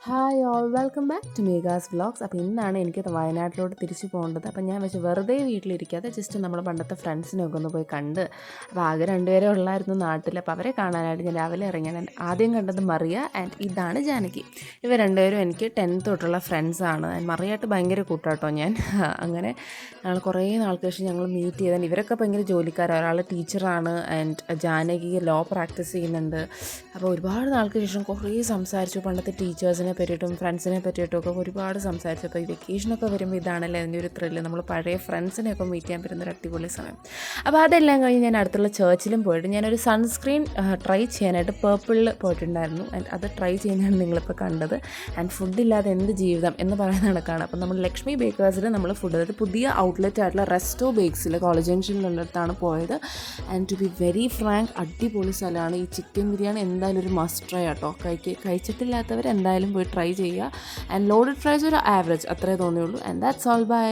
Hi all welcome back to Megha's vlogs. അപ്പോൾ ഇന്നാണ് എനിക്ക് വയനാട്ടിലോട്ട് തിരിച്ചു പോകേണ്ടത്. അപ്പോൾ ഞാൻ വെച്ച് വെറുതെ വീട്ടിലിരിക്കാതെ ജസ്റ്റ് നമ്മൾ പണ്ടത്തെ ഫ്രണ്ട്സിനെയൊക്കെ ഒന്ന് പോയി കണ്ട്. അപ്പോൾ ആകെ രണ്ടുപേരെ ഉള്ളായിരുന്നു നാട്ടിൽ. അപ്പോൾ അവരെ കാണാനായിട്ട് ഞാൻ രാവിലെ ഇറങ്ങിയാണ്. ആദ്യം കണ്ടത് മറിയ ആൻഡ് ഇതാണ് ജാനകി. ഇവർ രണ്ടുപേരും എനിക്ക് 10th തൊട്ടുള്ള ഫ്രണ്ട്സാണ്. മറിയായിട്ട് ഭയങ്കര കൂട്ടാട്ടോ ഞാൻ. അങ്ങനെ ഞങ്ങൾ കുറേ നാൾക്ക് ശേഷം ഞങ്ങൾ മീറ്റ് ചെയ്താൽ ഇവരൊക്കെ ഭയങ്കര ജോലിക്കാരാണ്. ഒരാൾ ടീച്ചറാണ് ആൻഡ് ജാനകി ലോ പ്രാക്ടീസ് ചെയ്യുന്നുണ്ട്. അപ്പോൾ ഒരുപാട് നാൾക്ക് ശേഷം കുറേ സംസാരിച്ചു. പണ്ടത്തെ ടീച്ചേഴ്സിനെ പറ്റിയിട്ടും ഫ്രണ്ട്സിനെ പറ്റിയിട്ടും ഒക്കെ ഒരുപാട് സംസാരിച്ചു. അപ്പോൾ ഈ വെക്കേഷനൊക്കെ വരുമ്പോൾ ഇതാണല്ലോ അതിൻ്റെ ഒരു ത്രില്ല്, നമ്മൾ പഴയ ഫ്രണ്ട്സിനെയൊക്കെ മീറ്റ് ചെയ്യാൻ പറ്റുന്നൊരു അടിപൊളി സമയം. അപ്പോൾ അതെല്ലാം കഴിഞ്ഞ് ഞാൻ അടുത്തുള്ള ചേർച്ചിലും പോയിട്ട് ഞാനൊരു സൺസ്ക്രീൻ ട്രൈ ചെയ്യാനായിട്ട് പേർപ്പിളിൽ പോയിട്ടുണ്ടായിരുന്നു. ആൻഡ് അത് ട്രൈ ചെയ്യുന്നതാണ് നിങ്ങളിപ്പോൾ കണ്ടത്. ആൻഡ് ഫുഡില്ലാതെ എന്ത് ജീവിതം എന്ന് പറയുന്ന കണക്കാണ്. അപ്പോൾ നമ്മൾ ലക്ഷ്മി ബേക്കേഴ്സിൽ നമ്മൾ ഫുഡ്, അതായത് പുതിയ ഔട്ട്ലെറ്റ് ആയിട്ടുള്ള റെസ്റ്റോ ബേക്സിൽ കോളേജ് ജംഗ്ഷനിലുള്ളിടത്താണ് പോയത്. And to be very frank അടിപൊളി സ്ഥലമാണ്. ഈ ചിക്കൻ ബിരിയാണി എന്തായാലും ഒരു മസ്റ്റ് ട്രൈ ആട്ടോ. കഴിച്ചിട്ടില്ലാത്തവർ എന്തായാലും പോയി ട്രൈ ചെയ്യുക. ആൻഡ് ലോഡഡ് ഫ്രൈസ് ഒരു ആവറേജ് അത്രേ തോന്നിയുള്ളൂ. And that's all. ബൈ.